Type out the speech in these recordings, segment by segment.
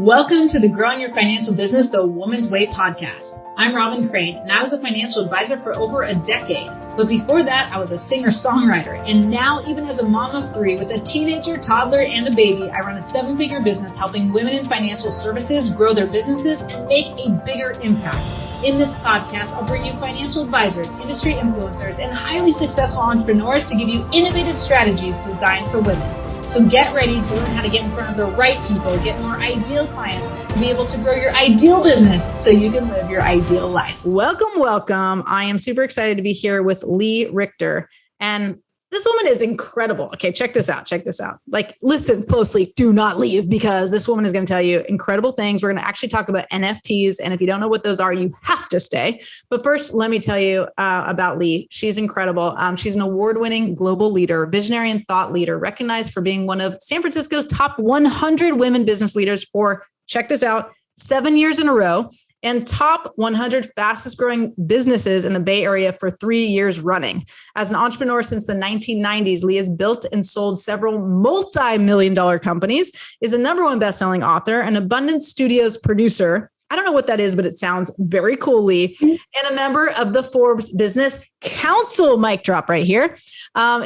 Welcome to the Growing Your Financial Business the Woman's Way podcast. I'm Robin Crane, and I was a financial advisor for over a decade. But before that, I was a singer-songwriter. And now, even as a mom of three with a teenager, toddler, and a baby, I run a seven-figure business helping women in financial services grow their businesses and make a bigger impact. In this podcast, I'll bring you financial advisors, industry influencers, and highly successful entrepreneurs to give you innovative strategies designed for women. So get ready to learn how to get in front of the right people, get more ideal clients, and be able to grow your ideal business so you can live your ideal life. Welcome. I am super excited to be here with Richter. And this woman is incredible. Okay, check this out. Like, listen closely. Do not leave, because this woman is going to tell you incredible things. We're going to actually talk about NFTs. And if you don't know what those are, you have to stay. But first, let me tell you about Lee. She's incredible. She's an award-winning global leader, visionary and thought leader, recognized for being one of San Francisco's top 100 women business leaders for, check this out, 7 years in a row, and top 100 fastest growing businesses in the Bay Area for 3 years running. As an entrepreneur since the 1990s, Lee has built and sold several multi-million-dollar companies, is a #1 best-selling author, an Abundance Studios producer. I don't know what that is, but it sounds very cool, Lee, and a member of the Forbes Business Council. Mic drop right here.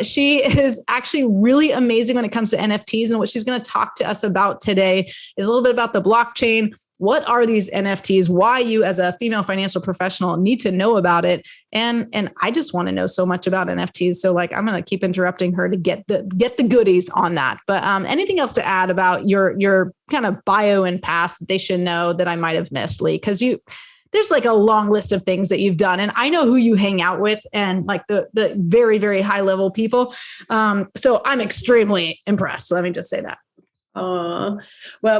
She is actually really amazing when it comes to NFTs, and what she's going to talk to us about today is a little bit about the blockchain. What are these NFTs? Why you as a female financial professional need to know about it. And I just want to know so much about NFTs. So I'm going to keep interrupting her to get the goodies on that. But anything else to add about your kind of bio and past that they should know that I might have missed, Lee? Because there's like a long list of things that you've done, and I know who you hang out with and like the very, very high level people. So I'm extremely impressed. Let me just say that. Well,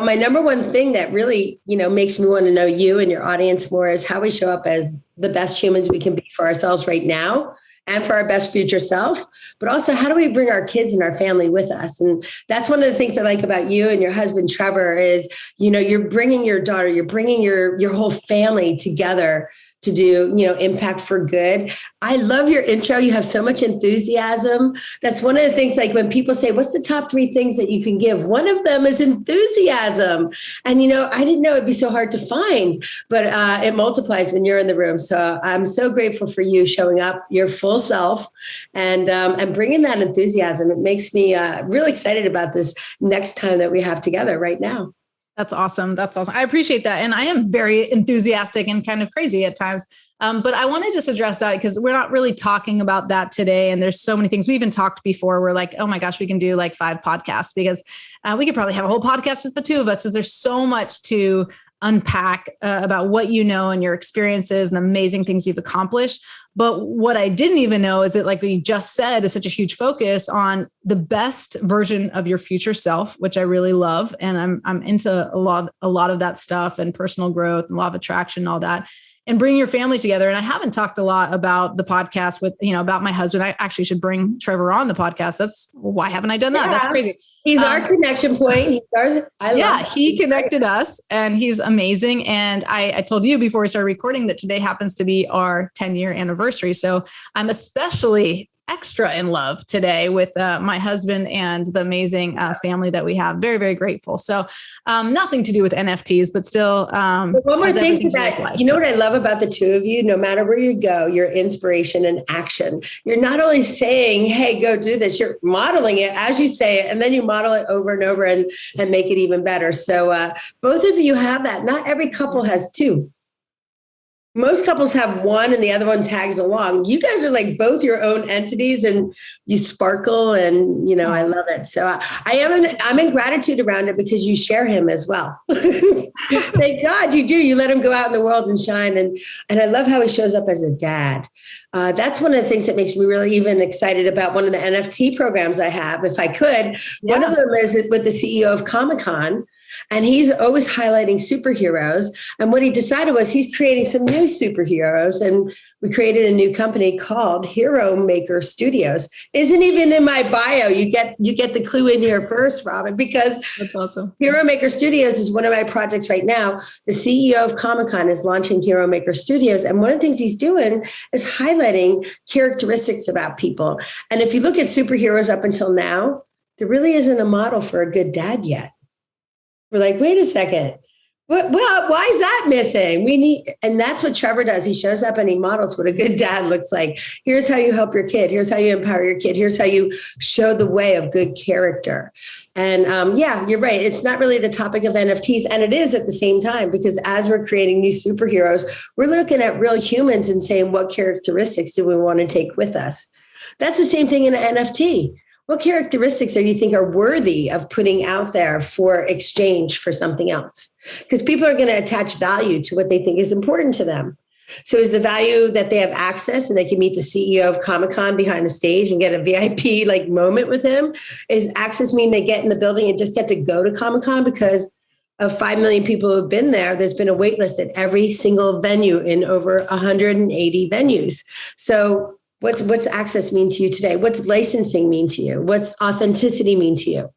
my #1 thing that really, makes me want to know you and your audience more is how we show up as the best humans we can be for ourselves right now and for our best future self, but also how do we bring our kids and our family with us? And that's one of the things I like about you and your husband, Trevor, is, you're bringing your daughter, you're bringing your whole family together to do, impact for good. I love your intro. You have so much enthusiasm. That's one of the things, like when people say, what's the top 3 things that you can give? One of them is enthusiasm. And, I didn't know it'd be so hard to find, but it multiplies when you're in the room. So I'm so grateful for you showing up, your full self, and bringing that enthusiasm. It makes me really excited about this next time that we have together right now. That's awesome. I appreciate that. And I am very enthusiastic and kind of crazy at times. But I want to just address that because we're not really talking about that today. And there's so many things. We even talked before. We're like, oh my gosh, we can do like 5 podcasts because we could probably have a whole podcast just the two of us, because there's so much to unpack about what you know and your experiences and the amazing things you've accomplished. But what I didn't even know is that, like we just said, is such a huge focus on the best version of your future self, which I really love. And I'm into a lot of that stuff, and personal growth and law of attraction and all that, and bring your family together. And I haven't talked a lot about the podcast with, about my husband. I actually should bring Trevor on the podcast. Why haven't I done that? Yeah. That's crazy. He's our connection point. He connected us, and he's amazing. And I told you before we started recording that today happens to be our 10-year anniversary. So I'm especially extra in love today with my husband and the amazing family that we have. Very, very grateful. So nothing to do with NFTs, but still. One more thing to that, you know what I love about the two of you, no matter where you go, your inspiration and action. You're not only saying, hey, go do this, you're modeling it as you say it, and then you model it over and over and make it even better. So both of you have that. Not every couple has 2. Most couples have 1 and the other one tags along. You guys are like both your own entities, and you sparkle, and, I love it. So I'm in gratitude around it because you share him as well. Thank God you do. You let him go out in the world and shine. And I love how he shows up as a dad. That's one of the things that makes me really even excited about one of the NFT programs I have, if I could. Yeah. One of them is with the CEO of Comic-Con. And he's always highlighting superheroes. And what he decided was he's creating some new superheroes. And we created a new company called Hero Maker Studios. Isn't even in my bio. You get the clue in here first, Robin, because that's awesome. Hero Maker Studios is one of my projects right now. The CEO of Comic-Con is launching Hero Maker Studios. And one of the things he's doing is highlighting characteristics about people. And if you look at superheroes up until now, there really isn't a model for a good dad yet. We're like, wait a second. Well, why is that missing? And that's what Trevor does. He shows up and he models what a good dad looks like. Here's how you help your kid. Here's how you empower your kid. Here's how you show the way of good character. And yeah, you're right. It's not really the topic of NFTs. And it is at the same time, because as we're creating new superheroes, we're looking at real humans and saying, what characteristics do we want to take with us? That's the same thing in an NFT. What characteristics do you think are worthy of putting out there for exchange for something else? Because people are going to attach value to what they think is important to them. So is the value that they have access and they can meet the CEO of Comic-Con behind the stage and get a VIP like moment with him? Is access mean they get in the building and just get to go to Comic-Con because of 5 million people who have been there? There's been a wait list at every single venue in over 180 venues. So what's access mean to you today? What's licensing mean to you? What's authenticity mean to you?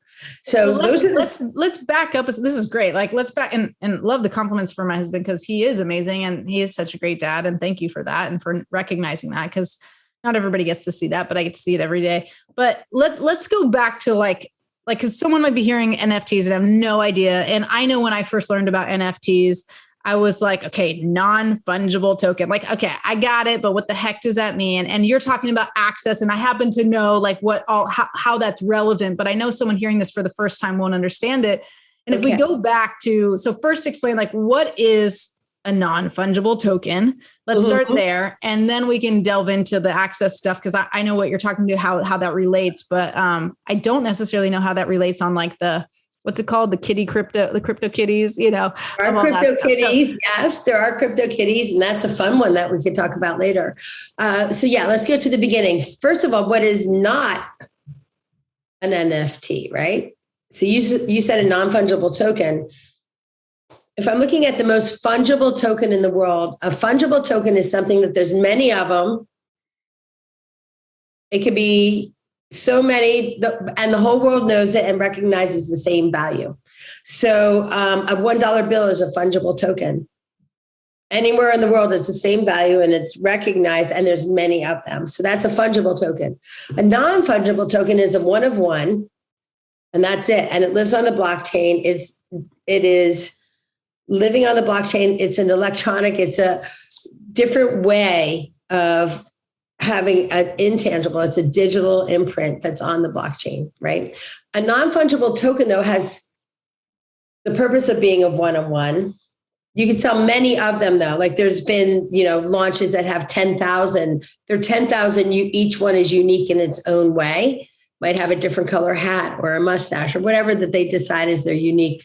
So let's back up. This is great. Like, let's back and love the compliments for my husband, because he is amazing and he is such a great dad. And thank you for that and for recognizing that, because not everybody gets to see that, but I get to see it every day. But let's go back to like, because someone might be hearing NFTs and have no idea. And I know when I first learned about NFTs, I was like, okay, non-fungible token. Like, okay, I got it, but what the heck does that mean? And you're talking about access, and I happen to know like how that's relevant, but I know someone hearing this for the first time won't understand it. And if we go back to, so first explain like, what is a non-fungible token? Let's start there. And then we can delve into the access stuff, because I know what you're talking to, how that relates, but I don't necessarily know how that relates on like what's it called? The crypto kitties, you know. There are crypto kitties. So, yes, there are crypto kitties. And that's a fun one that we could talk about later. So yeah, let's go to the beginning. First of all, what is not an NFT, right? So you said a non-fungible token. If I'm looking at the most fungible token in the world, a fungible token is something that there's many of them. It could be so many, and the whole world knows it and recognizes the same value. So a $1 bill is a fungible token. Anywhere in the world, it's the same value and it's recognized, and there's many of them. So that's a fungible token. A non-fungible token is a one of one, and that's it. And it lives on the blockchain. It is living on the blockchain. It's an electronic, it's a different way of having an intangible. It's a digital imprint that's on the blockchain, right? A non-fungible token, though, has the purpose of being a one-on-one. You can sell many of them, though. Like there's been, launches that have 10,000. They're 10,000. Each one is unique in its own way. Might have a different color hat or a mustache or whatever that they decide is their unique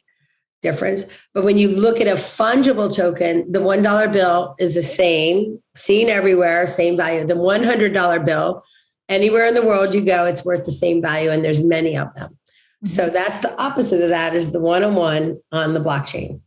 difference. But when you look at a fungible token, the $1 bill is the same, seen everywhere, same value. The $100 bill, anywhere in the world you go, it's worth the same value, and there's many of them. Mm-hmm. So that's the opposite of that, is the one-on-one on the blockchain.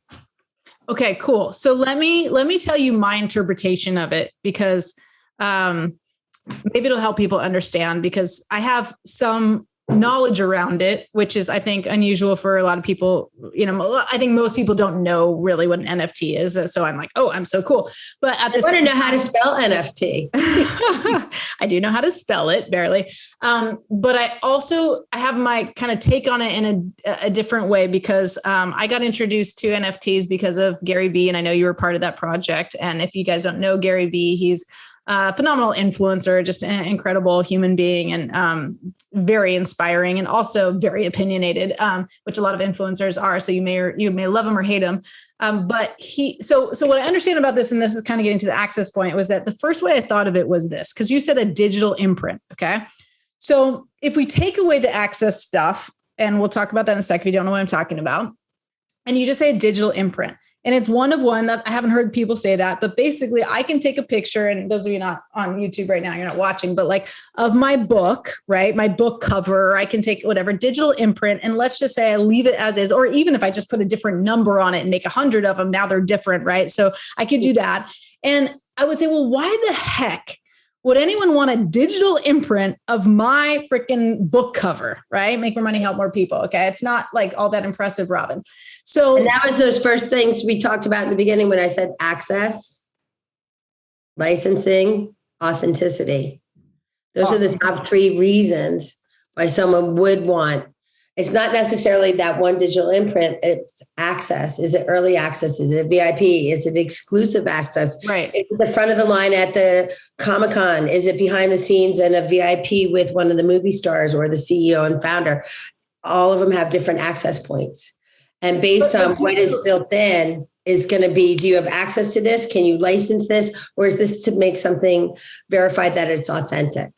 Okay, cool. So let me tell you my interpretation of it, because maybe it'll help people understand, because I have some knowledge around it, which is, I think, unusual for a lot of people. I think most people don't know really what an NFT is. So I'm like, oh, I'm so cool. But I want to know how to spell NFT. I do know how to spell it, barely. But I have my kind of take on it in a different way, because I got introduced to NFTs because of Gary Vee. And I know you were part of that project. And if you guys don't know Gary Vee, he's phenomenal influencer, just an incredible human being, and very inspiring, and also very opinionated, which a lot of influencers are. So you may love him or hate him. But so what I understand about this, and this is kind of getting to the access point, was that the first way I thought of it was this, because you said a digital imprint. Okay. So if we take away the access stuff, and we'll talk about that in a second if you don't know what I'm talking about, and you just say a digital imprint, and it's one of one. I haven't heard people say that, but basically I can take a picture, and those of you not on YouTube right now, you're not watching, but like of my book, right? My book cover, I can take whatever digital imprint, and let's just say I leave it as is, or even if I just put a different number on it and make 100 of them, now they're different, right? So I could do that. And I would say, well, why the heck would anyone want a digital imprint of my freaking book cover, right? Make more money, help more people. Okay. It's not like all that impressive, Robin. So and that was those first things we talked about in the beginning when I said access, licensing, authenticity. Those are the top 3 reasons why someone would want. It's not necessarily that one digital imprint. It's access. Is it early access? Is it VIP? Is it exclusive access? Right. Is it the front of the line at the Comic-Con? Is it behind the scenes and a VIP with one of the movie stars or the CEO and founder? All of them have different access points. And based on what is built in is going to be, do you have access to this? Can you license this? Or is this to make something verified that it's authentic?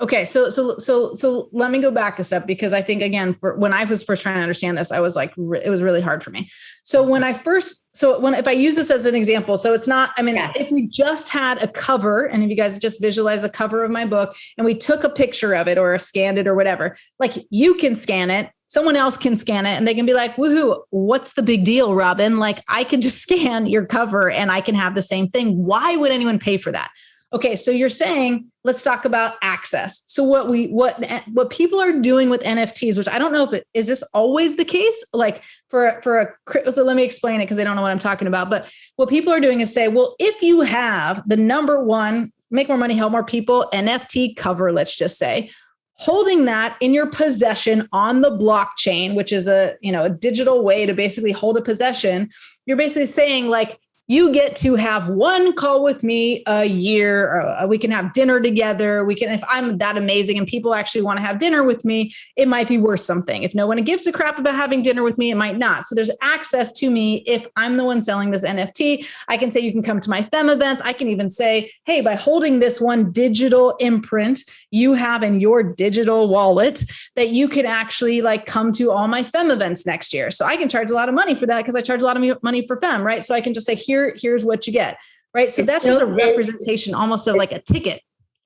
Okay. So let me go back a step, because I think, again, when I was first trying to understand this, I was like, it was really hard for me. So if I use this as an example, so it's not, I mean, yes. If we just had a cover, and if you guys just visualize a cover of my book and we took a picture of it or scanned it or whatever, like you can scan it, someone else can scan it, and they can be like, woohoo, what's the big deal, Robin? Like, I can just scan your cover and I can have the same thing. Why would anyone pay for that? Okay, so you're saying, let's talk about access. So what people are doing with NFTs, which I don't know if is this always the case? Like so let me explain it, because they don't know what I'm talking about. But what people are doing is say, well, if you have the number one, make more money, help more people, NFT cover, let's just say, holding that in your possession on the blockchain, which is a digital way to basically hold a possession, you're basically saying, like, you get to have one call with me a year, or we can have dinner together. If I'm that amazing and people actually want to have dinner with me, it might be worth something. If no one gives a crap about having dinner with me, it might not. So there's access to me. If I'm the one selling this NFT, I can say, you can come to my femme events. I can even say, hey, by holding this one digital imprint you have in your digital wallet, that you can actually like come to all my femme events next year. So I can charge a lot of money for that, because I charge a lot of money for femme, right? So I can just say, here's what you get, right? So that's just a representation, almost of like a ticket,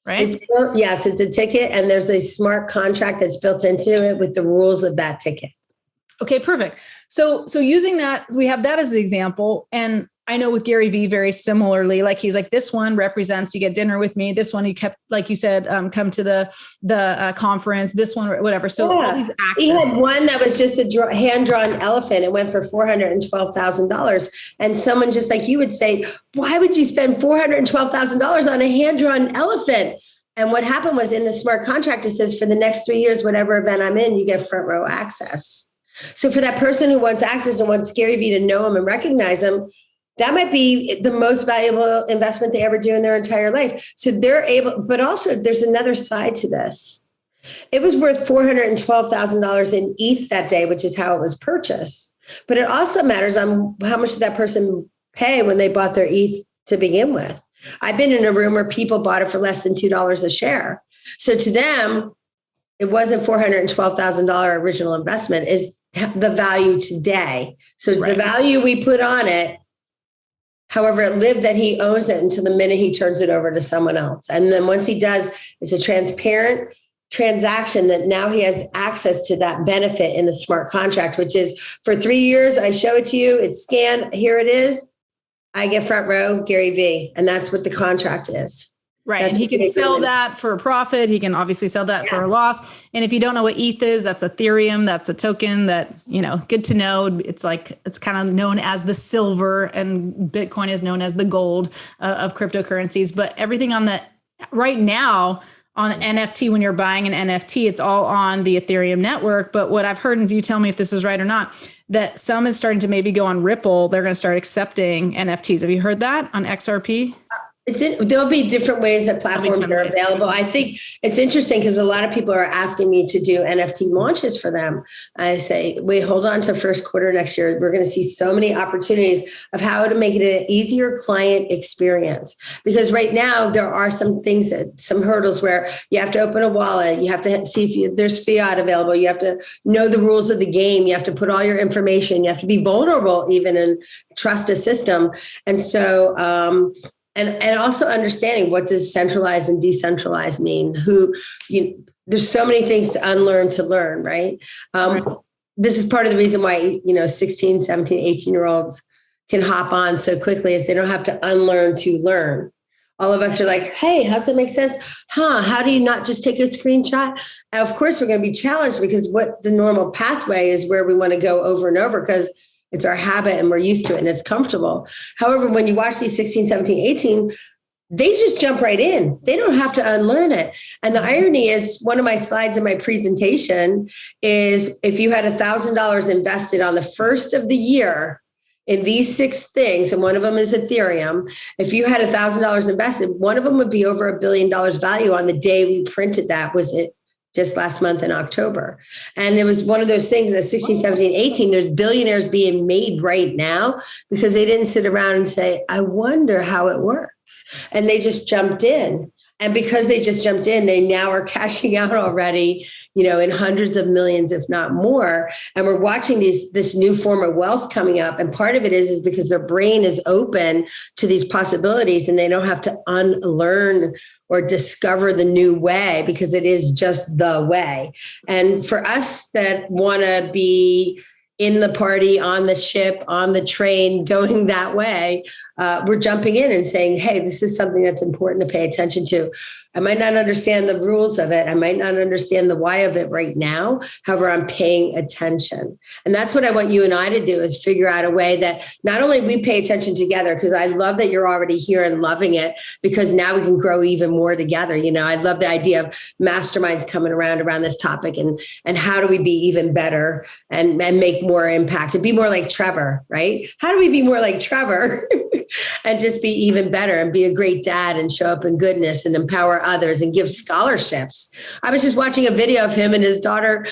right? Yes, it's a ticket, and there's a smart contract that's built into it with the rules of that ticket. Okay, perfect. So using that, we have that as the example. And I know with Gary Vee, very similarly, like he's like, this one represents, you get dinner with me. This one, you kept, like you said, come to the conference, this one, whatever. So all these access. He had one that was just a hand-drawn elephant. It went for $412,000. And someone just like you would say, why would you spend $412,000 on a hand-drawn elephant? And what happened was, in the smart contract, it says, for the next 3 years, whatever event I'm in, you get front row access. So for that person who wants access and wants Gary Vee to know him and recognize him, that might be the most valuable investment they ever do in their entire life. So they're able, but also there's another side to this. It was worth $412,000 in ETH that day, which is how it was purchased. But it also matters on how much did that person pay when they bought their ETH to begin with. I've been in a room where people bought it for less than $2 a share. So to them, it wasn't $412,000 original investment, is the value today. So right. The value we put on it, however it lived, that he owns it until the minute he turns it over to someone else. And then once he does, it's a transparent transaction that now he has access to that benefit in the smart contract, which is, for 3 years, I show it to you, it's scanned, here it is. I get front row, Gary Vee. And that's what the contract is. Right. And he can sell that for a profit. He can obviously sell that for a loss. And if you don't know what ETH is, that's Ethereum. That's a token that, good to know. It's like, it's kind of known as the silver, and Bitcoin is known as the gold of cryptocurrencies. But everything on right now on NFT, when you're buying an NFT, it's all on the Ethereum network. But what I've heard, and you tell me if this is right or not, that some is starting to maybe go on Ripple. They're going to start accepting NFTs. Have you heard that on XRP? There'll be different ways that platforms are available. I think it's interesting because a lot of people are asking me to do NFT launches for them. I say, wait, hold on to first quarter next year. We're going to see so many opportunities of how to make it an easier client experience. Because right now there are some hurdles where you have to open a wallet. You have to see if there's fiat available. You have to know the rules of the game. You have to put all your information. You have to be vulnerable even and trust a system. And so, And also understanding, what does centralized and decentralized mean? There's so many things to unlearn to learn, right? This is part of the reason why, 16, 17, 18-year-olds can hop on so quickly, is they don't have to unlearn to learn. All of us are like, hey, how's that make sense? How do you not just take a screenshot? And of course, we're going to be challenged, because what the normal pathway is where we want to go over and over, because it's our habit and we're used to it and it's comfortable. However, when you watch these 16, 17, 18, they just jump right in. They don't have to unlearn it. And the irony is, one of my slides in my presentation is, if you had $1,000 invested on the first of the year in these 6 things, and one of them is Ethereum, if you had $1,000 invested, one of them would be over $1 billion value on the day we printed that. Was it just last month in October? And it was one of those things that 16, 17, 18, there's billionaires being made right now because they didn't sit around and say, I wonder how it works. And they just jumped in. And because they just jumped in, they now are cashing out already, in hundreds of millions, if not more. And we're watching this new form of wealth coming up. And part of it is because their brain is open to these possibilities, and they don't have to unlearn or discover the new way, because it is just the way. And for us that want to be in the party, on the ship, on the train, going that way, we're jumping in and saying, hey, this is something that's important to pay attention to. I might not understand the rules of it. I might not understand the why of it right now. However, I'm paying attention. And that's what I want you and I to do, is figure out a way that not only we pay attention together, because I love that you're already here and loving it, because now we can grow even more together. I love the idea of masterminds coming around this topic, and how do we be even better and make more impact and be more like Trevor, right? How do we be more like Trevor and just be even better and be a great dad and show up in goodness and empower others and give scholarships? I was just watching a video of him and his daughter.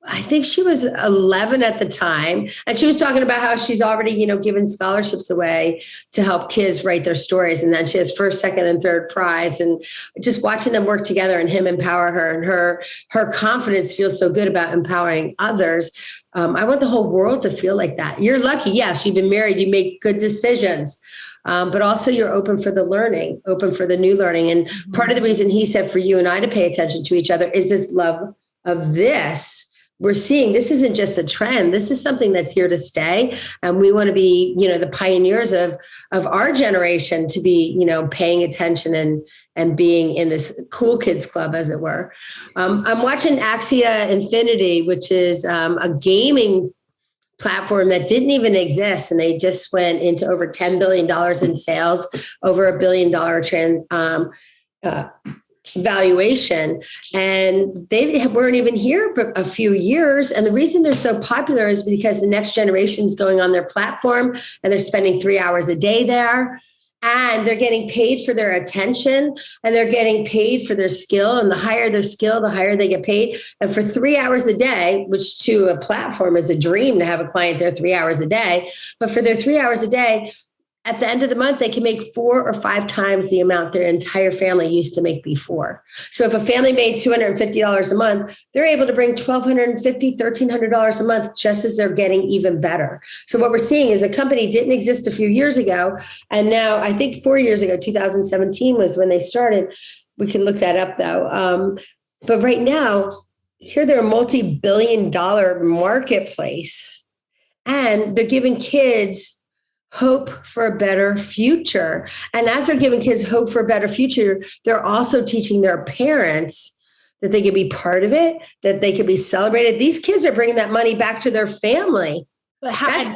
I think she was 11 at the time. And she was talking about how she's already, given scholarships away to help kids write their stories. And then she has first, second, and third prize. And just watching them work together and him empower her, and her confidence feels so good about empowering others. I want the whole world to feel like that. You're lucky. Yes, you've been married. You make good decisions. But also you're open for the learning, open for the new learning. And part of the reason he said for you and I to pay attention to each other is this love of this. We're seeing this isn't just a trend. This is something that's here to stay. And we want to be, the pioneers of our generation, to be, paying attention and being in this cool kids club, as it were. I'm watching Axia Infinity, which is a gaming platform that didn't even exist. And they just went into over $10 billion in sales, over $1 billion valuation. And they weren't even here for a few years. And the reason they're so popular is because the next generation is going on their platform, and they're spending 3 hours a day there. And they're getting paid for their attention, and they're getting paid for their skill. And the higher their skill, the higher they get paid. And for 3 hours a day, which to a platform is a dream to have a client there 3 hours a day. But for their 3 hours a day, at the end of the month, they can make 4 or 5 times the amount their entire family used to make before. So if a family made $250 a month, they're able to bring $1,250, $1,300 a month, just as they're getting even better. So what we're seeing is a company didn't exist a few years ago. And now, I think 4 years ago, 2017 was when they started. We can look that up though. But right now, here they're a multi-billion-dollar marketplace, and they're giving kids hope for a better future. And as they're giving kids hope for a better future, they're also teaching their parents that they can be part of it, that they can be celebrated. These kids are bringing that money back to their family. But I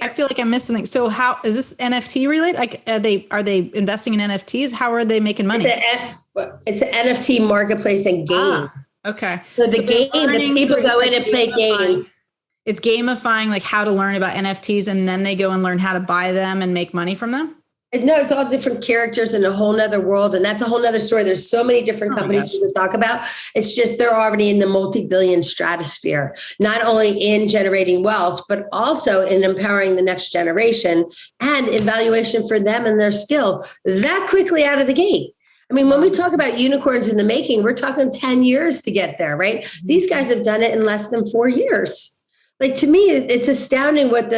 feel like I'm missing something. So how is this NFT related? Like, are they investing in NFTs? How are they making money? It's an NFT marketplace and game. Okay. So the people go in and play games. It's gamifying, like how to learn about NFTs, and then they go and learn how to buy them and make money from them? No, it's all different characters in a whole nother world. And that's a whole nother story. There's so many different companies we can talk about. It's just they're already in the multi-billion stratosphere, not only in generating wealth, but also in empowering the next generation and in valuation for them and their skill that quickly out of the gate. I mean, when we talk about unicorns in the making, we're talking 10 years to get there, right? These guys have done it in less than 4 years. Like, to me, it's astounding but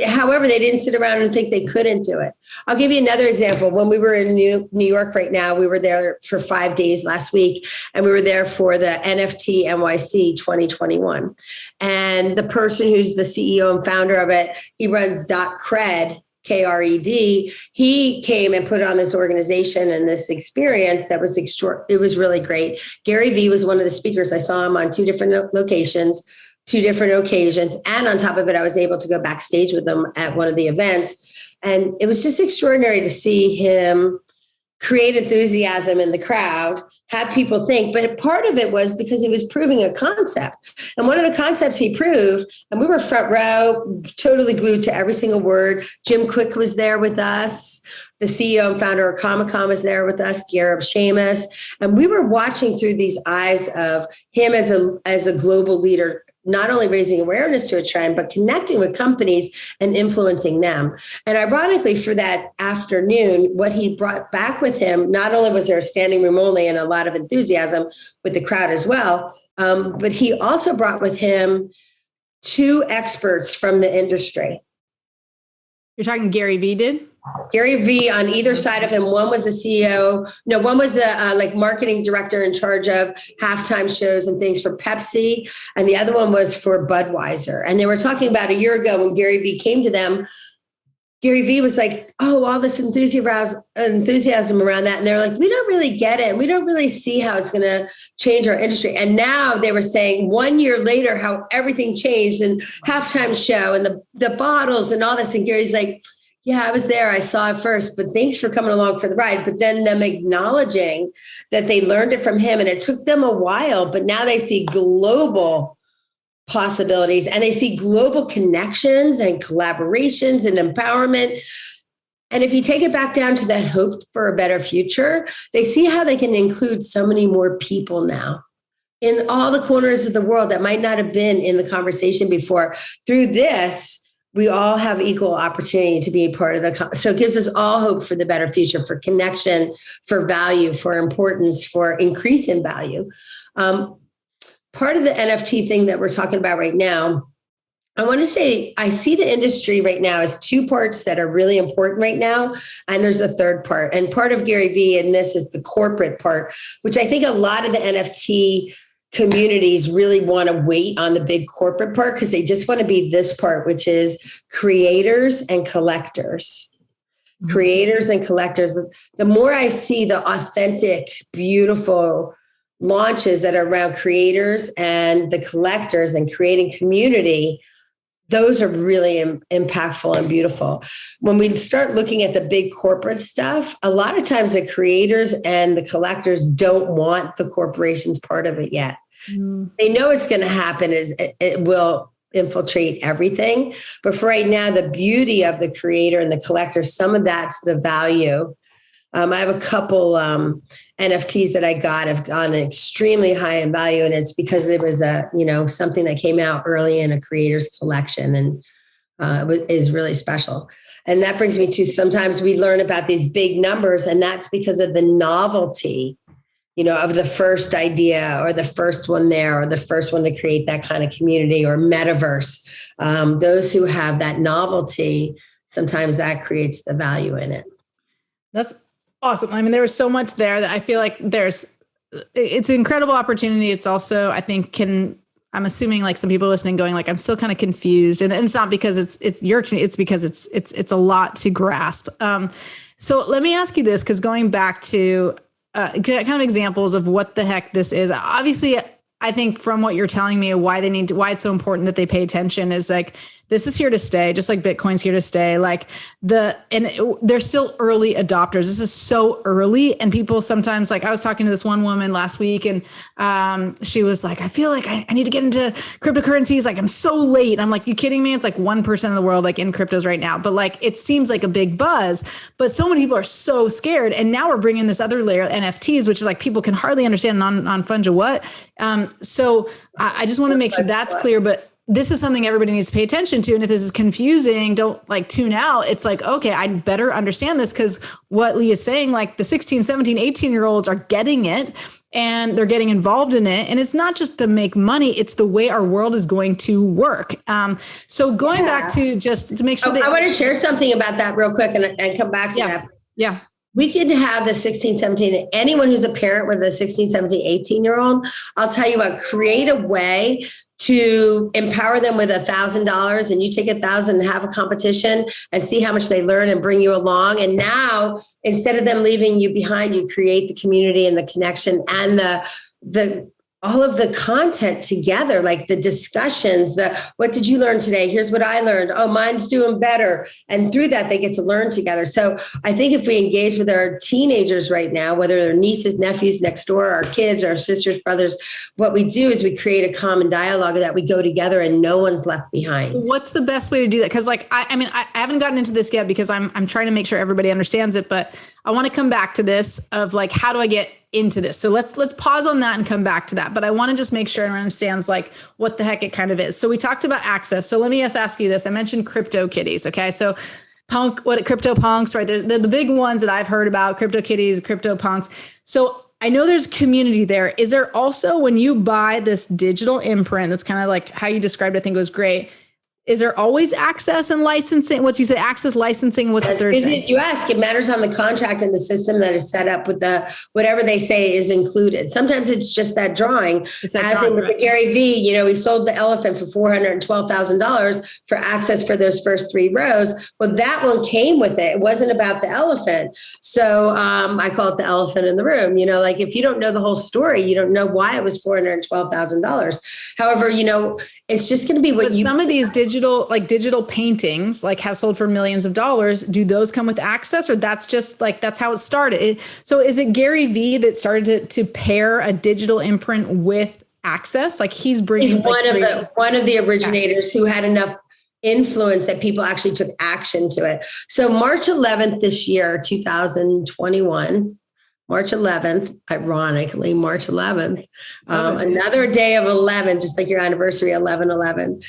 however, they didn't sit around and think they couldn't do it. I'll give you another example. When we were in New York right now, we were there for 5 days last week, and we were there for the NFT NYC 2021. And the person who's the CEO and founder of it, he runs .cred, KRED. He came and put on this organization and this experience that was it was really great. Gary Vee was one of the speakers. I saw him on 2 different locations, 2 different occasions. And on top of it, I was able to go backstage with them at one of the events. And it was just extraordinary to see him create enthusiasm in the crowd, have people think. But part of it was because he was proving a concept. And one of the concepts he proved, and we were front row, totally glued to every single word. Jim Quick was there with us. The CEO and founder of Comic-Con was there with us, Gareb Shamus. And we were watching through these eyes of him as a global leader, not only raising awareness to a trend, but connecting with companies and influencing them. And ironically, for that afternoon, what he brought back with him, not only was there a standing room only and a lot of enthusiasm with the crowd as well, but he also brought with him 2 experts from the industry. You're talking Gary Vee did? Gary Vee on either side of him. One was the CEO. No, one was the marketing director in charge of halftime shows and things for Pepsi. And the other one was for Budweiser. And they were talking about a year ago when Gary Vee came to them. Gary Vee was like, oh, all this enthusiasm around that. And they're like, we don't really get it. We don't really see how it's going to change our industry. And now they were saying 1 year later, how everything changed and halftime show and the bottles and all this. And Gary's like, yeah, I was there. I saw it first, but thanks for coming along for the ride. But then them acknowledging that they learned it from him and it took them a while, but now they see global possibilities and they see global connections and collaborations and empowerment. And if you take it back down to that hope for a better future, they see how they can include so many more people now in all the corners of the world that might not have been in the conversation before. Through this, we all have equal opportunity to be a part of so it gives us all hope for the better future, for connection, for value, for importance, for increase in value. Part of the NFT thing that we're talking about right now, I want to say, I see the industry right now as 2 parts that are really important right now. And there's a third part. And part of Gary Vee and this is the corporate part, which I think a lot of the NFT communities really want to wait on the big corporate part because they just want to be this part, which is creators and collectors. Mm-hmm. Creators and collectors. The more I see the authentic, beautiful launches that are around creators and the collectors and creating community, those are really impactful and beautiful. When we start looking at the big corporate stuff, a lot of times the creators and the collectors don't want the corporations part of it yet. Mm. They know it's going to happen, is it will infiltrate everything. But for right now, the beauty of the creator and the collector, some of that's the value. I have a couple NFTs that I got have gone extremely high in value, and it's because it was something that came out early in a creator's collection and is really special. And that brings me to sometimes we learn about these big numbers, and that's because of the novelty, of the first idea or the first one there or the first one to create that kind of community or metaverse. Those who have that novelty, sometimes that creates the value in it. That's awesome. I mean, there was so much there that I feel like it's an incredible opportunity. It's also, I think, I'm assuming like some people listening going like, I'm still kind of confused, and it's not because it's because it's a lot to grasp. So let me ask you this, because going back to kind of examples of what the heck this is, obviously, I think from what you're telling me, why it's so important that they pay attention is like, this is here to stay, just like Bitcoin's here to stay. They're still early adopters. This is so early. And people sometimes, like I was talking to this one woman last week and she was like, I feel like I need to get into cryptocurrencies. Like I'm so late. I'm like, you kidding me? It's like 1% of the world like in cryptos right now. But like, it seems like a big buzz, but so many people are so scared. And now we're bringing this other layer, NFTs, which is like, people can hardly understand on funja what. So I just want to make sure that's clear, but this is something everybody needs to pay attention to. And if this is confusing, don't like tune out. It's like, okay, I better understand this, because what Lee is saying, like the 16, 17, 18-year-olds are getting it and they're getting involved in it. And it's not just to make money, it's the way our world is going to work. So going back to just to make sure that I want to share something about that real quick and come back to that. Yeah. We could have the 16, 17, anyone who's a parent with a 16, 17, 18-year-old, I'll tell you what, create a way to empower them with $1,000, and you take 1,000 and have a competition and see how much they learn and bring you along. And now, instead of them leaving you behind, you create the community and the connection and the all of the content together, like the discussions, what did you learn today? Here's what I learned. Oh, mine's doing better. And through that, they get to learn together. So I think if we engage with our teenagers right now, whether they're nieces, nephews next door, our kids, our sisters, brothers, what we do is we create a common dialogue that we go together and no one's left behind. What's the best way to do that? Because I haven't gotten into this yet because I'm trying to make sure everybody understands it, but I want to come back to this of like, how do I get into this? So let's pause on that and come back to that. But I want to just make sure everyone understands like what the heck it kind of is. So we talked about access. So let me just ask you this. I mentioned crypto kitties. Okay. So crypto punks, right? They're the big ones that I've heard about, crypto kitties, crypto punks. So I know there's community there. Is there also, when you buy this digital imprint, that's kind of like how you described it, I think it was great. Is there always access and licensing? What you say, access, licensing, what's the third thing? You ask, it matters on the contract and the system that is set up with whatever they say is included. Sometimes it's just that drawing. With the Gary V, he sold the elephant for $412,000 for access for those first 3 rows. Well, that one came with it. It wasn't about the elephant. So I call it the elephant in the room. Like if you don't know the whole story, you don't know why it was $412,000. However, it's just going to be what some of these digital paintings have sold for millions of dollars. Do those come with access, or that's just that's how it started? So is it Gary V that started to pair a digital imprint with access? Like he's bringing one of the originators who had enough influence that people actually took action to it. So March 11th this year, 2021. March 11th, ironically, March 11th, another day of 11, just like your anniversary, 11/11.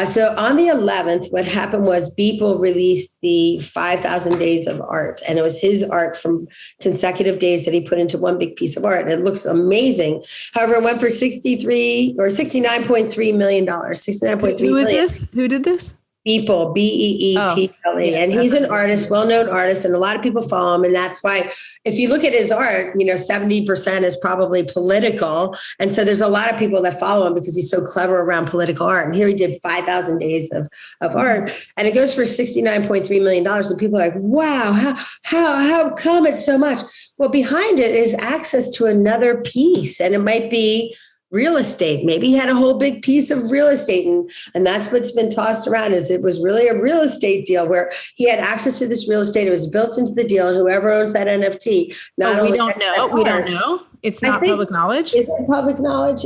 So on the 11th, what happened was Beeple released the 5,000 days of art. And it was his art from consecutive days that he put into one big piece of art. And it looks amazing. However, it went for $69.3 million. Who is this? Who did this? Beeple, Beeple. Yes, and he's an artist, well-known artist, and a lot of people follow him. And that's why if you look at his art, 70% is probably political. And so there's a lot of people that follow him because he's so clever around political art. And here he did 5,000 days of art, and it goes for $69.3 million. And people are like, wow, how come it's so much? Well, behind it is access to another piece. And it might be real estate. Maybe he had a whole big piece of real estate. And that's what's been tossed around, is it was really a real estate deal where he had access to this real estate. It was built into the deal, and whoever owns that NFT. We don't know. It's not public knowledge. Is it public knowledge?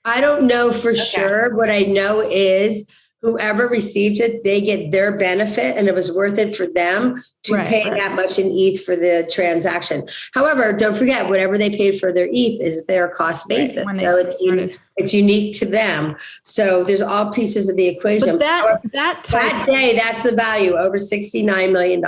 I don't know for sure. What I know is whoever received it, they get their benefit, and it was worth it for them to pay that much in ETH for the transaction. However, don't forget, whatever they paid for their ETH is their cost basis. So it's unique to them. So there's all pieces of the equation. But that day, that's the value, over $69 million.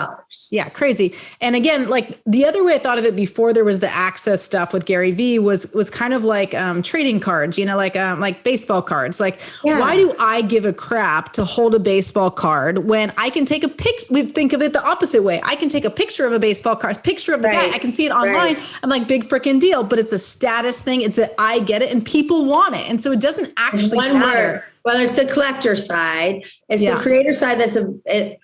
Yeah, crazy. And again, the other way I thought of it before there was the access stuff with Gary V was kind of like trading cards, like baseball cards. Why do I give a crap to hold a baseball card when I can take a picture? We think of it the opposite way. I can take a picture of a baseball card, picture of the guy. I can see it online. I'm like, big freaking deal. But it's a status thing. It's that I get it and people want it. And so it doesn't actually matter. Well, it's the collector side. It's the creator side. The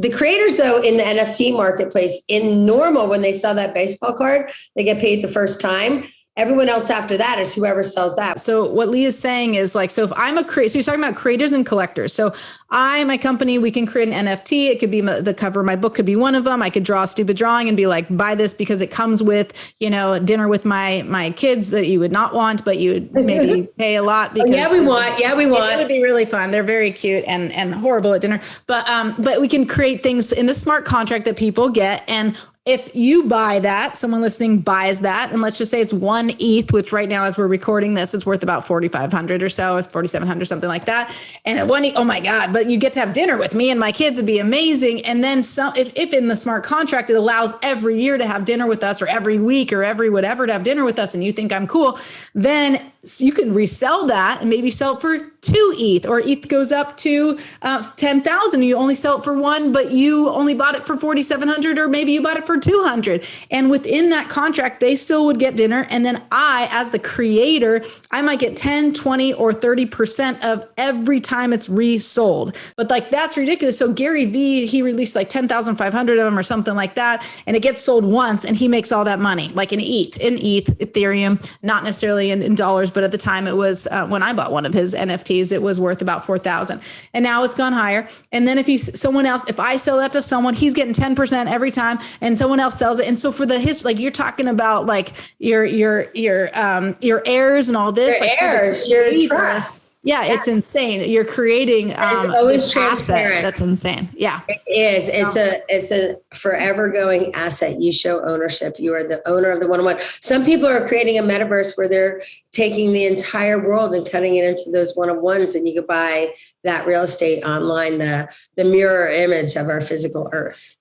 creators, though, in the NFT marketplace, in normal, when they sell that baseball card, they get paid the first time. Everyone else after that is whoever sells that. So what Lee is saying is so if I'm a creator, so you're talking about creators and collectors. So my company, we can create an NFT. It could be the cover of my book could be one of them. I could draw a stupid drawing and be like, buy this because it comes with, dinner with my kids that you would not want, but you would maybe pay a lot. Because we want. It would be really fun. They're very cute and horrible at dinner. But we can create things in the smart contract that people get. And if you buy that, someone listening buys that, and let's just say it's 1 ETH, which right now, as we're recording this, it's worth about 4,500 or so, it's 4,700, something like that. And at 1 ETH, oh my God, but you get to have dinner with me and my kids would be amazing. And then if in the smart contract, it allows every year to have dinner with us, or every week or every whatever to have dinner with us, and you think I'm cool, then you can resell that and maybe sell it for 2 ETH, or ETH goes up to 10,000. You only sell it for 1, but you only bought it for 4,700, or maybe you bought it for 200. And within that contract, they still would get dinner. And then I, as the creator, I might get 10, 20, or 30% of every time it's resold. But like, that's ridiculous. So Gary Vee, he released like 10,500 of them or something like that. And it gets sold once and he makes all that money, like in ETH, Ethereum, not necessarily in dollars, but at the time it was, when I bought one of his NFTs, it was worth about 4,000. And now it's gone higher. And then if I sell that to someone, he's getting 10% every time, and someone else sells it. And so for like you're talking about like your heirs and all this, your like heirs, your trust. Yeah, it's insane. You're creating this asset that's insane. Yeah, it is. It's a forever going asset. You show ownership. You are the owner of the one-on-one. Some people are creating a metaverse where they're taking the entire world and cutting it into those one-on-ones, and you could buy that real estate online, the mirror image of our physical earth.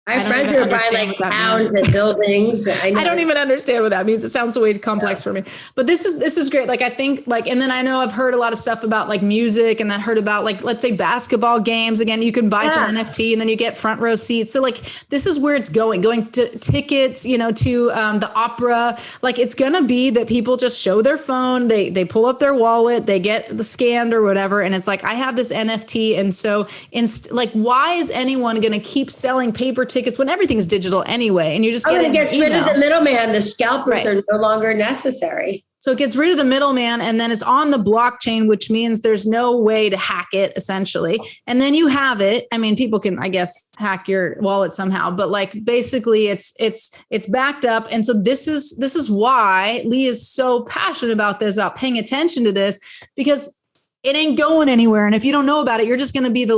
I have friends who are buying like towns and buildings. I don't even understand what that means. It sounds way complex for me. But this is great. Like, I think like, and then I know I've heard a lot of stuff about like music, and I heard about like, let's say basketball games. Again, you can buy some NFT and then you get front row seats. So like, this is where it's going to tickets, to the opera. Like, it's going to be that people just show their phone, they pull up their wallet, they get the scanned or whatever. And it's like, I have this NFT. And so like, why is anyone going to keep selling paper tickets when everything is digital anyway, and you just get rid of the middleman. The scalpers are no longer necessary. So it gets rid of the middleman, and then it's on the blockchain, which means there's no way to hack it, essentially. And then you have it. I mean, people can, I guess, hack your wallet somehow, but like basically it's backed up. And so this is why Lee is so passionate about this, about paying attention to this, because it ain't going anywhere. And if you don't know about it, you're just going to be the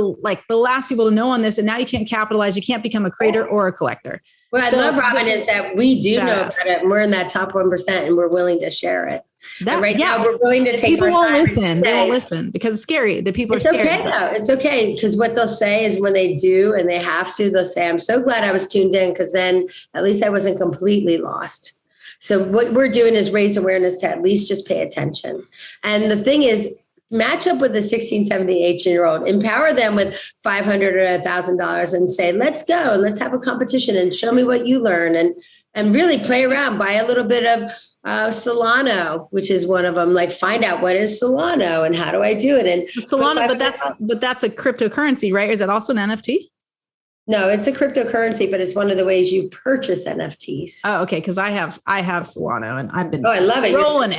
last people to know on this. And now you can't capitalize. You can't become a creator or a collector. What I love, Robin, is that we do know about it, and we're in that top 1%, and we're willing to share it. Now we're willing to take people won't listen. They won't listen because it's scary. The people are scared. It's okay though. It's okay, because what they'll say is when they do and they have to, they'll say, "I'm so glad I was tuned in," because then at least I wasn't completely lost. So what we're doing is raise awareness to at least just pay attention. And the thing is, match up with a 16, 17, 18-year-old, empower them with $500 or $1,000 and say, let's go and let's have a competition and show me what you learn, and really play around. Buy a little bit of Solano, which is one of them. Like, find out what is Solano and how do I do it. And Solano, but that's a cryptocurrency, right? Is that also an NFT? No, it's a cryptocurrency, but it's one of the ways you purchase NFTs. Oh, okay. Because I have Solano, and I've been I love it. rolling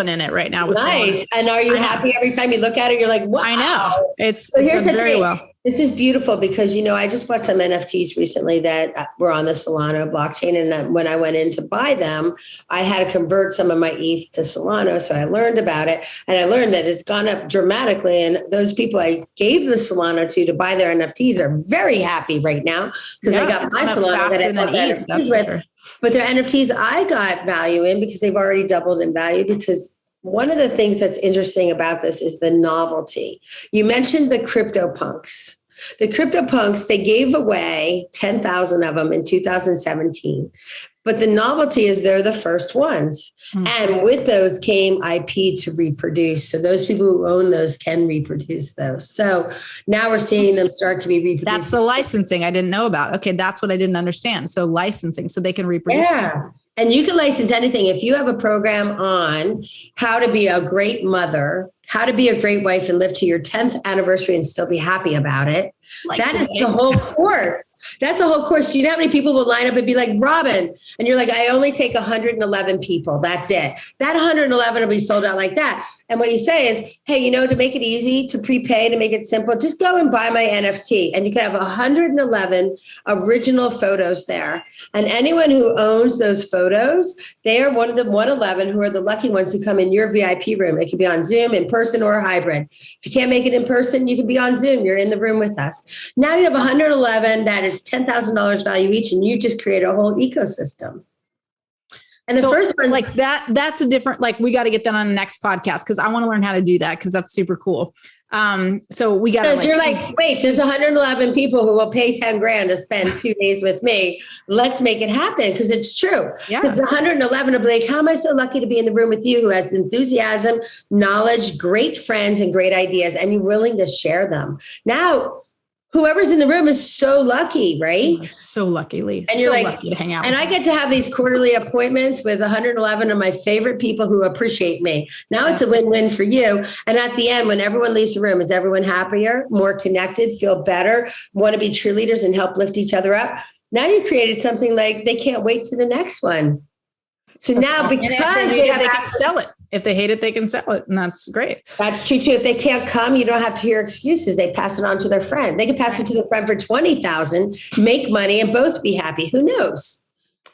in it right now with Solano. And are you happy every time you look at it? You're like, wow. I know. It's done very well. This is beautiful because, I just bought some NFTs recently that were on the Solano blockchain. And when I went in to buy them, I had to convert some of my ETH to Solano. So I learned about it, and I learned that it's gone up dramatically. And those people I gave the Solano to buy their NFTs are very happy right now because I got my Solano that I bought their NFTs with. Sure. But their NFTs I got value in because they've already doubled in value. Because one of the things that's interesting about this is the novelty. You mentioned the CryptoPunks. The CryptoPunks, they gave away 10,000 of them in 2017. But the novelty is they're the first ones. Mm-hmm. And with those came IP to reproduce. So those people who own those can reproduce those. So now we're seeing them start to be reproduced. That's the licensing I didn't know about. Okay, that's what I didn't understand. So licensing, so they can reproduce. Yeah. And you can license anything. If you have a program on how to be a great mother, how to be a great wife and live to your 10th anniversary and still be happy about it. That is the whole course. That's the whole course. You know how many people will line up and be like, Robin, and you're like, I only take 111 people. That's it. That 111 will be sold out like that. And what you say is, hey, to make it easy, to prepay, to make it simple, just go and buy my NFT. And you can have 111 original photos there. And anyone who owns those photos, they are one of the 111 who are the lucky ones who come in your VIP room. It can be on Zoom, in person, or hybrid. If you can't make it in person, you can be on Zoom. You're in the room with us. Now you have 111. That is $10,000 value each. And you just create a whole ecosystem. And the first one, like that's a different, like we got to get that on the next podcast because I want to learn how to do that because that's super cool. So we got to you're like, wait, there's 111 people who will pay 10 grand to spend 2 days with me. Let's make it happen. Cause it's true. Because the 111 will be like, how am I so lucky to be in the room with you who has enthusiasm, knowledge, great friends, and great ideas, and you're willing to share them. Now, whoever's in the room is so lucky, right? So lucky, Lee. And you're so like, lucky to hang out. And I get to have these quarterly appointments with 111 of my favorite people who appreciate me. Now it's a win-win for you. And at the end, when everyone leaves the room, is everyone happier, more connected, feel better, want to be cheerleaders and help lift each other up? Now you created something like they can't wait to the next one. So now because they can sell it. If they hate it, they can sell it. And that's great. That's true too. If they can't come, you don't have to hear excuses. They pass it on to their friend. They can pass it to their friend for 20,000, make money and both be happy. Who knows?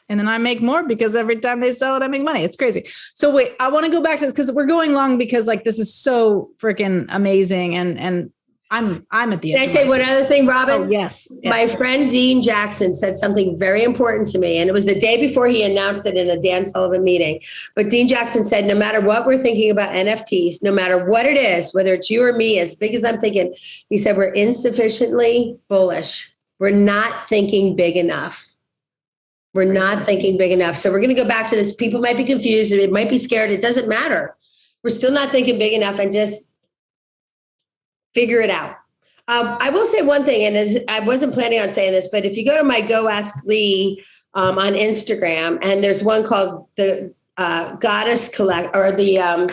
And then I make more because every time they sell it, I make money. It's crazy. So wait, I want to go back to this because we're going long because like, this is so freaking amazing. And I'm at the end. Can I say one other thing, Robin? Oh, yes. My friend Dean Jackson said something very important to me. And it was the day before he announced it in a Dan Sullivan meeting. But Dean Jackson said, no matter what we're thinking about NFTs, no matter what it is, whether it's you or me, as big as I'm thinking, he said, we're insufficiently bullish. We're not thinking big enough. We're not thinking big enough. So we're going to go back to this. People might be confused. It might be scared. It doesn't matter. We're still not thinking big enough and just figure it out. I will say one thing, and I wasn't planning on saying this, but if you go to my Go Ask Lee on Instagram, and there's one called the Goddess Collect or the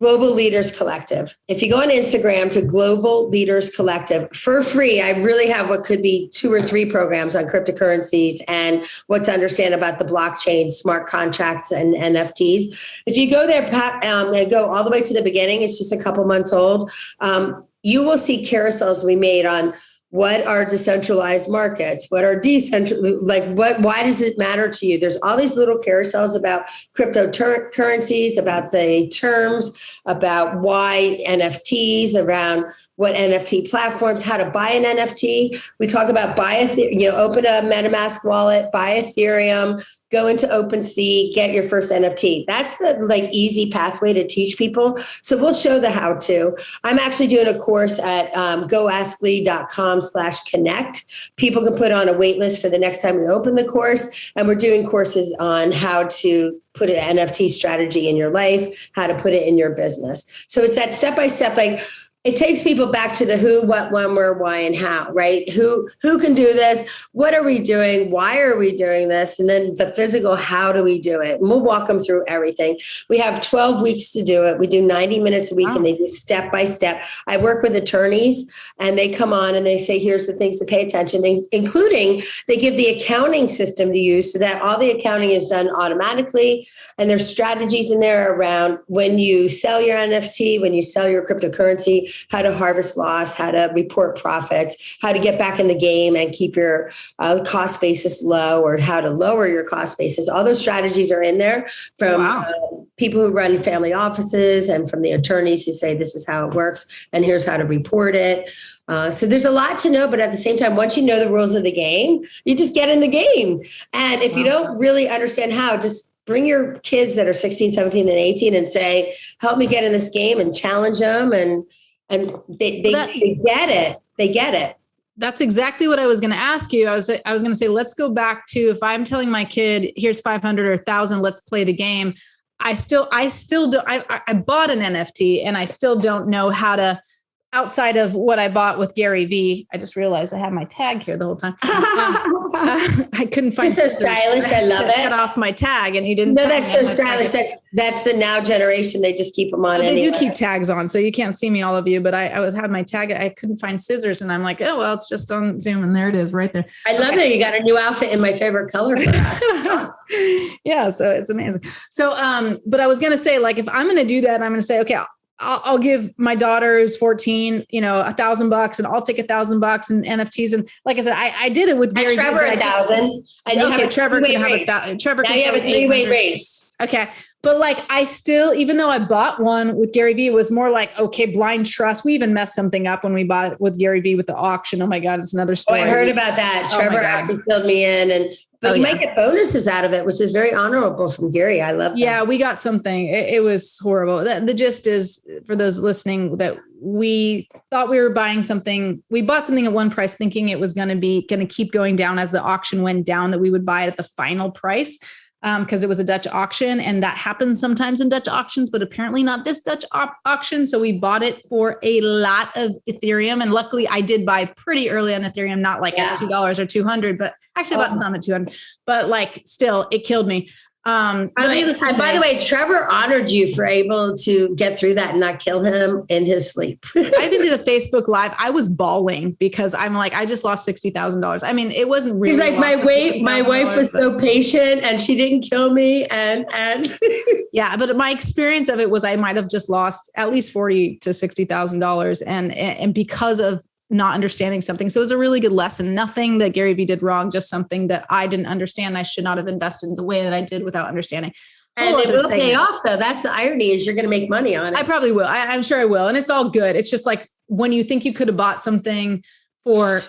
Global Leaders Collective. If you go on Instagram to Global Leaders Collective for free, I really have what could be 2 or 3 programs on cryptocurrencies and what to understand about the blockchain, smart contracts, and NFTs. If you go there and go all the way to the beginning, it's just a couple months old. You will see carousels we made on what are decentralized markets, what are decentralized, like why does it matter to you? There's all these little carousels about cryptocurrencies, about the terms, about why NFTs, around what NFT platforms, how to buy an NFT. We talk about open a MetaMask wallet, buy Ethereum, go into OpenSea, get your first NFT. That's the easy pathway to teach people. So we'll show the how to. I'm actually doing a course at goasklee.com/connect. People can put on a wait list for the next time we open the course. And we're doing courses on how to put an NFT strategy in your life, how to put it in your business. So it's that step-by-step, it takes people back to the who, what, when, where, why, and how, right? Who can do this? What are we doing? Why are we doing this? And then the physical, how do we do it? And we'll walk them through everything. We have 12 weeks to do it. We do 90 minutes a week and they do step by step. I work with attorneys and they come on and they say, here's the things to pay attention, including they give the accounting system to use so that all the accounting is done automatically. And there's strategies in there around when you sell your NFT, when you sell your cryptocurrency, how to harvest loss, how to report profits, how to get back in the game and keep your cost basis low, or how to lower your cost basis. All those strategies are in there from people who run family offices and from the attorneys who say this is how it works and here's how to report it. So there's a lot to know, but at the same time, once you know the rules of the game, you just get in the game. And if you don't really understand how, just bring your kids that are 16, 17, and 18 and say, help me get in this game, and challenge them. And they get it. They get it. That's exactly what I was going to ask you. I was going to say, let's go back to, if I'm telling my kid, here's 500 or 1,000, let's play the game. I still do. I bought an NFT and I still don't know how to, outside of what I bought with Gary V. I just realized I had my tag here the whole time. I couldn't find. It's so stylish. I love it. Cut off my tag, and he didn't. No, that's so stylish. That's the now generation. They just keep them on. They do keep tags on, so you can't see me, all of you. But I had my tag. I couldn't find scissors, and I'm like, oh well, it's just on Zoom, and there it is, right there. I love that you got a new outfit in my favorite color for us. Yeah, so it's amazing. So, but I was gonna say, if I'm gonna do that, I'm gonna say, okay, I'll give my daughter who's 14, $1,000, and I'll take $1,000 in NFTs. And like I said, I did it with Gary. Trevor, 1,000. Okay, Trevor can have a Trevor. Now you have a 3-way race. Okay. But like, I still, even though I bought one with Gary Vee, it was more like, okay, blind trust. We even messed something up when we bought it with Gary Vee with the auction. Oh my God. It's another story. Oh, I heard about that. Trevor actually filled me in but you might get bonuses out of it, which is very honorable from Gary. I love that. Yeah, we got something. It was horrible. The gist is, for those listening, that we thought we were buying something. We bought something at one price thinking it was going to keep going down as the auction went down, that we would buy it at the final price. Because it was a Dutch auction, and that happens sometimes in Dutch auctions, but apparently not this Dutch auction. So we bought it for a lot of Ethereum. And luckily I did buy pretty early on Ethereum, not like at $2 or 200, but actually bought some at 200, but like still it killed me. By the way, Trevor honored you for able to get through that and not kill him in his sleep. I even did a Facebook Live. I was bawling because I'm like, I just lost $60,000. I mean, it wasn't really like my wife was so patient and she didn't kill me. And yeah, but my experience of it was I might have just lost at least $40,000 to $60,000, and because of not understanding something. So it was a really good lesson. Nothing that Gary Vee did wrong, just something that I didn't understand. I should not have invested in the way that I did without understanding. And it will pay off though. That's the irony, is you're going to make money on it. I probably will. I'm sure I will. And it's all good. It's just like when you think you could have bought something for,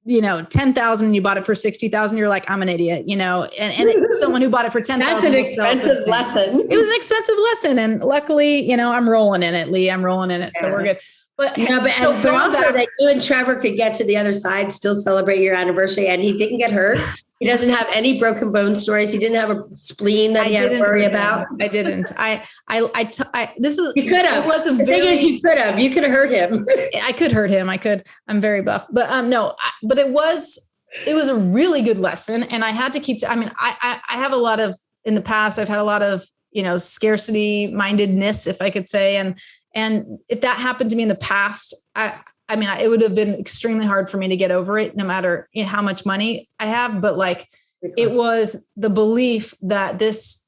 10,000 and you bought it for 60,000, you're like, I'm an idiot, and someone who bought it for 10,000. That's an expensive lesson. It was an expensive lesson. And luckily, I'm rolling in it, Lee. I'm rolling in it. So we're good. But also that you and Trevor could get to the other side, still celebrate your anniversary, and he didn't get hurt. He doesn't have any broken bone stories. He didn't have a spleen that he had to worry about. I didn't. This was. You could have. You could have. You could have hurt him. I could hurt him. I could. I'm very buff, but no. But it was a really good lesson, and I had to keep. I have a lot of, in the past, I've had a lot of scarcity mindedness, if I could say, and if that happened to me in the past, it would have been extremely hard for me to get over it, no matter how much money I have. But like, it was the belief that this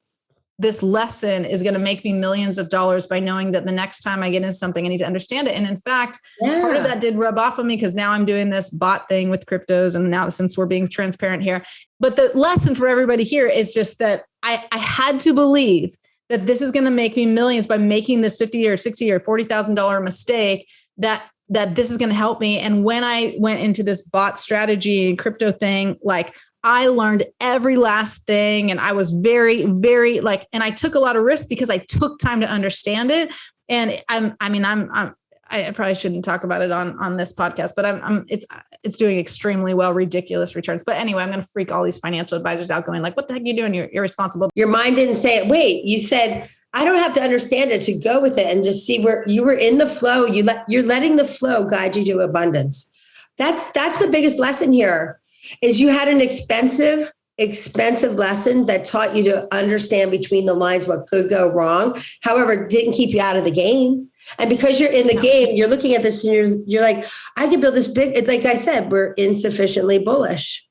lesson is going to make me millions of dollars by knowing that the next time I get into something, I need to understand it. And in fact, part of that did rub off on me, because now I'm doing this bot thing with cryptos. And now, since we're being transparent here, but the lesson for everybody here is just that I had to believe that this is going to make me millions by making this $50,000 or $60,000 or $40,000 mistake, that this is going to help me. And when I went into this bot strategy and crypto thing, like, I learned every last thing, and I was very, very and I took a lot of risks because I took time to understand it. And I probably shouldn't talk about it on this podcast, but it's doing extremely well, ridiculous returns. But anyway, I'm going to freak all these financial advisors out going like, what the heck are you doing? You're irresponsible. Your mind didn't say it. Wait, you said, I don't have to understand it to go with it and just see where you were in the flow. You're letting the flow guide you to abundance. That's the biggest lesson here, is you had an expensive lesson that taught you to understand between the lines what could go wrong. However, didn't keep you out of the game. And because you're in the game, you're looking at this and you're like, I can build this big. It's like I said, we're insufficiently bullish.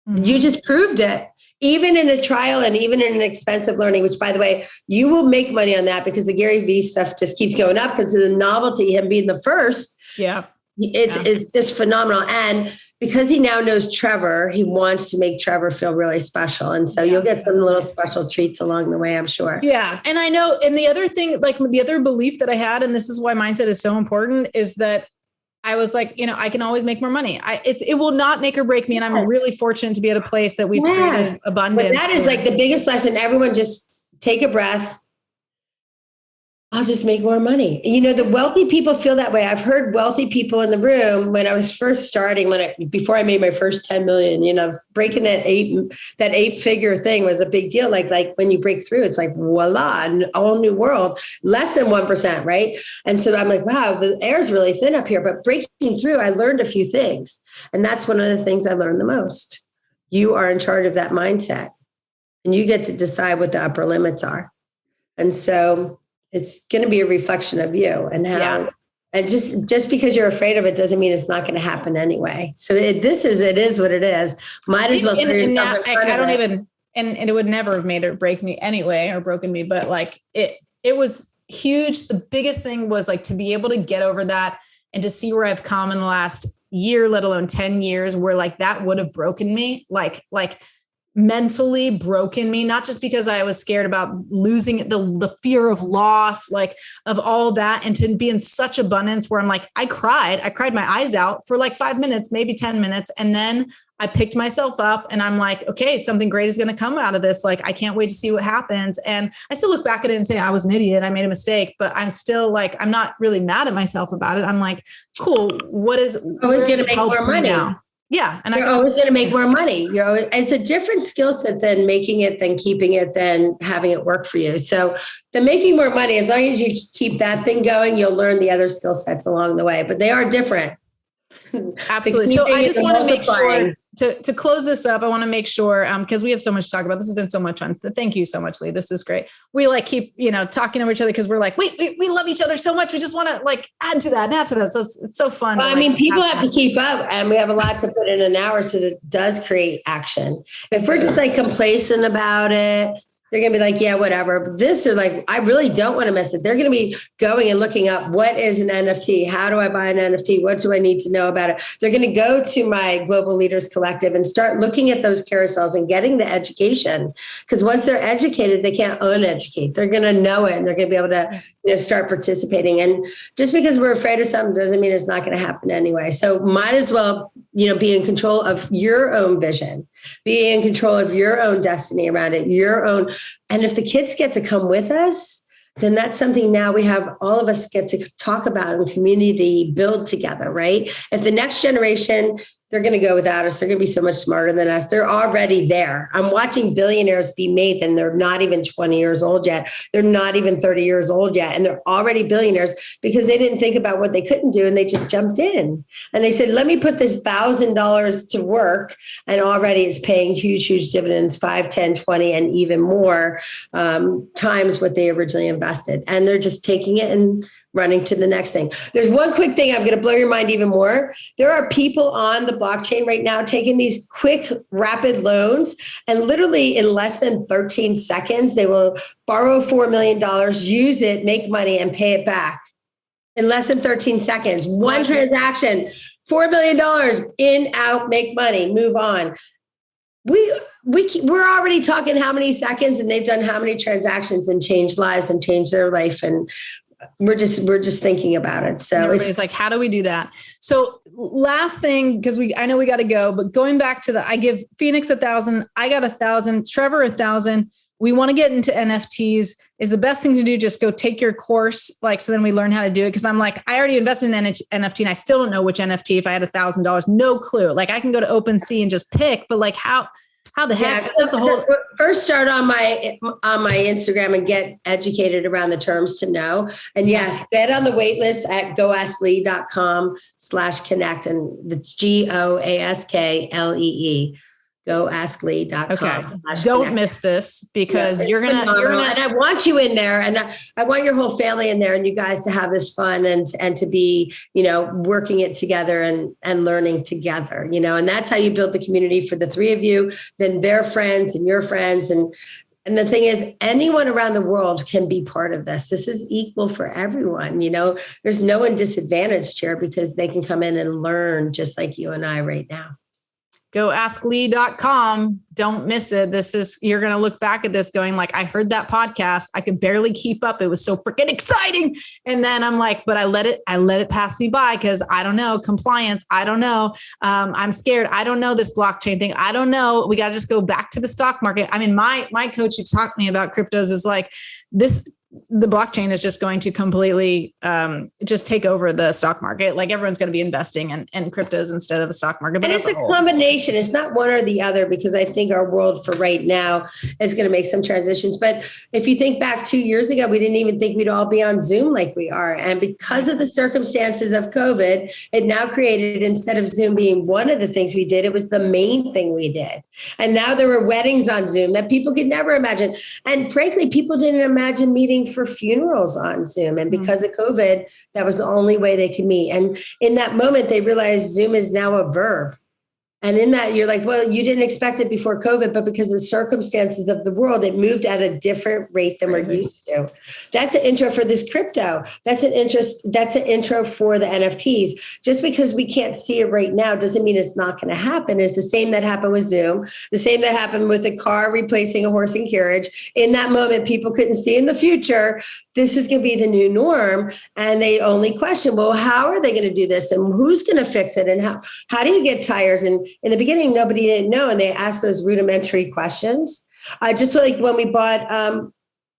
Mm-hmm. You just proved it. Even in a trial and even in an expensive learning, which, by the way, you will make money on that, because the Gary Vee stuff just keeps going up because of the novelty, him being the first. Yeah. It's just phenomenal. And because he now knows Trevor, he wants to make Trevor feel really special. And so you'll get some little special treats along the way, I'm sure. Yeah. And I know, and the other thing, like the other belief that I had, and this is why mindset is so important, is that I was like, I can always make more money. It will not make or break me. And I'm really fortunate to be at a place that we've created abundance. But that is like the biggest lesson. Everyone just take a breath. I'll just make more money. The wealthy people feel that way. I've heard wealthy people in the room when I was first starting, before I made my first 10 million, breaking that eight figure thing was a big deal. Like when you break through, it's like, voila, an all new world, less than 1%. Right. And so I'm like, wow, the air's really thin up here, but breaking through, I learned a few things. And that's one of the things I learned the most. You are in charge of that mindset, and you get to decide what the upper limits are. And so it's going to be a reflection of you and how, and just because you're afraid of it doesn't mean it's not going to happen anyway. So it is what it is. Might as well throw yourself in front of it. And it would never have made or break me anyway, or broken me, but like it was huge. The biggest thing was like to be able to get over that and to see where I've come in the last year, let alone 10 years, where like that would have broken me. Like mentally broken me, not just because I was scared about losing it, the fear of loss, like of all that, and to be in such abundance where I'm like, I cried my eyes out for like 5 minutes, maybe 10 minutes. And then I picked myself up and I'm like, okay, something great is going to come out of this. Like, I can't wait to see what happens. And I still look back at it and say, I was an idiot. I made a mistake, but I'm still like, I'm not really mad at myself about it. I'm like, cool. What is always going to make more money now? Yeah. And you're always going to make more money. It's a different skill set than making it, than keeping it, than having it work for you. So the making more money, as long as you keep that thing going, you'll learn the other skill sets along the way, but they are different. Absolutely. So I just want to make sure to close this up, I want to make sure, because we have so much to talk about. This has been so much fun. Thank you so much, Lee. This is great. We like keep, talking over each other because we're like, wait, we love each other so much. We just want to like add to that and add to that. So it's so fun. Well, people have to keep up, and we have a lot to put in an hour. So that it does create action. If we're just like complacent about it, they're going to be like, yeah, whatever. But they're like, I really don't want to miss it. They're going to be going and looking up, what is an NFT? How do I buy an NFT? What do I need to know about it? They're going to go to my Global Leaders Collective and start looking at those carousels and getting the education. Because once they're educated, they can't uneducate. They're going to know it, and they're going to be able to start participating. And just because we're afraid of something doesn't mean it's not going to happen anyway. So might as well, be in control of your own vision, be in control of your own destiny around it, your own. And if the kids get to come with us, then that's something now we have, all of us get to talk about and community build together, right? If the next generation, they're going to go without us, they're going to be so much smarter than us. They're already there. I'm watching billionaires be made, and they're not even 20 years old yet. They're not even 30 years old yet. And they're already billionaires because they didn't think about what they couldn't do. And they just jumped in and they said, let me put this $1,000 to work. And already it's paying huge, huge dividends, 5, 10, 20, and even more times what they originally invested. And they're just taking it and running to the next thing. There's one quick thing I'm going to blow your mind even more. There are people on the blockchain right now taking these quick, rapid loans, and literally in less than 13 seconds, they will borrow $4 million, use it, make money, and pay it back in less than 13 seconds. One transaction, $4 million in, out, make money, move on. We're already talking how many seconds, and they've done how many transactions and changed lives and changed their life. And we're just thinking about it. So it's like, how do we do that? So last thing, because I know we got to go, but going back to I give Phoenix 1,000, I got 1,000, Trevor 1,000. We want to get into NFTs. Is the best thing to do just go take your course, so then we learn how to do it? Because I'm like, I already invested in NFT and I still don't know which NFT. If I had $1,000, no clue. I can go to OpenSea and just pick, but how the heck? Yeah, that's a whole. First, start on my Instagram and get educated around the terms to know. And yes, get on the wait list at goasklee.com/connect, and it's GOASKLEE. goasklee.com. Okay. Don't miss this, because you're gonna, and I want you in there, and I want your whole family in there, and you guys to have this fun and to be, working it together and learning together, and that's how you build the community for the three of you, then their friends and your friends. And the thing is, anyone around the world can be part of this. This is equal for everyone. There's no one disadvantaged here, because they can come in and learn just like you and I right now. goasklee.com. Don't miss it. You're going to look back at this going I heard that podcast. I could barely keep up. It was so freaking exciting. And then I'm like, but I let it pass me by, because I don't know compliance. I don't know. I'm scared. I don't know this blockchain thing. I don't know. We got to just go back to the stock market. I mean, my coach who taught me about cryptos is like, the blockchain is just going to completely just take over the stock market. Everyone's going to be investing in cryptos instead of the stock market. But and it's a combination. It's not one or the other, because I think our world for right now is going to make some transitions. But if you think back 2 years ago, we didn't even think we'd all be on Zoom like we are. And because of the circumstances of COVID, it now created, instead of Zoom being one of the things we did, it was the main thing we did. And now there were weddings on Zoom that people could never imagine. And frankly, people didn't imagine meeting for funerals on Zoom. And because of COVID, that was the only way they could meet. And in that moment, they realized Zoom is now a verb. And in that, you're like, well, you didn't expect it before COVID, but because of the circumstances of the world, it moved at a different rate than we're used to. That's an intro for this crypto. That's an intro for the NFTs. Just because we can't see it right now doesn't mean it's not going to happen. It's the same that happened with Zoom, the same that happened with a car replacing a horse and carriage. In that moment, people couldn't see in the future. This is going to be the new norm. And they only question, well, how are they going to do this? And who's going to fix it? And how do you get tires? And in the beginning, nobody didn't know. And they asked those rudimentary questions. Just like when we bought,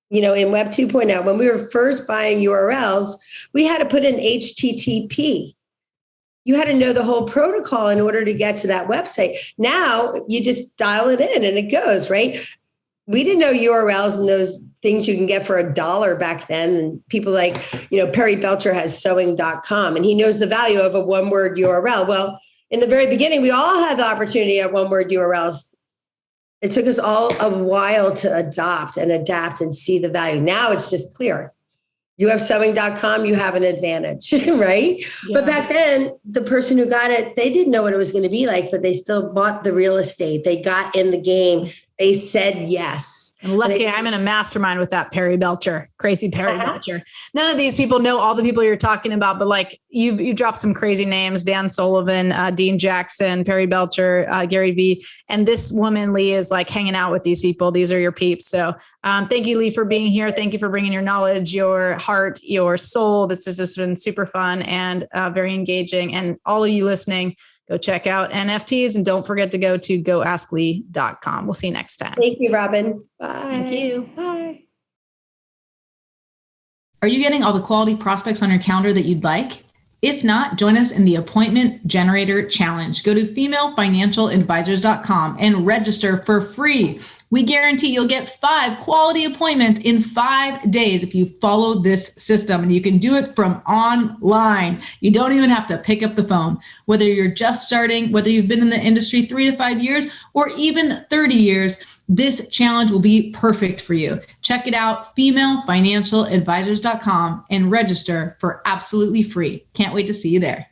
in Web 2.0, when we were first buying URLs, we had to put in HTTP. You had to know the whole protocol in order to get to that website. Now you just dial it in and it goes, right? We didn't know URLs and those things you can get for $1 back then. And people like, Perry Belcher has sewing.com and he knows the value of a one-word URL. Well, in the very beginning, we all had the opportunity at one-word URLs. It took us all a while to adopt and adapt and see the value. Now it's just clear. You have sewing.com, you have an advantage, right? Yeah. But back then, the person who got it, they didn't know what it was going to be like, but they still bought the real estate. They got in the game. They said yes. I'm lucky I'm in a mastermind with that Perry Belcher, crazy Perry Belcher. None of these people know all the people you're talking about, but like you've dropped some crazy names, Dan Sullivan, Dean Jackson, Perry Belcher, Gary Vee. And this woman, Lee, is like hanging out with these people. These are your peeps. So thank you, Lee, for being here. Thank you for bringing your knowledge, your heart, your soul. This has just been super fun and very engaging. And all of you listening, go check out NFTs and don't forget to go to goasklee.com. We'll see you next time. Thank you, Robin. Bye. Thank you. Bye. Are you getting all the quality prospects on your calendar that you'd like? If not, join us in the Appointment Generator Challenge. Go to femalefinancialadvisors.com and register for free. We guarantee you'll get 5 quality appointments in 5 days if you follow this system, and you can do it from online. You don't even have to pick up the phone. Whether you're just starting, whether you've been in the industry 3 to 5 years, or even 30 years, this challenge will be perfect for you. Check it out, femalefinancialadvisors.com, and register for absolutely free. Can't wait to see you there.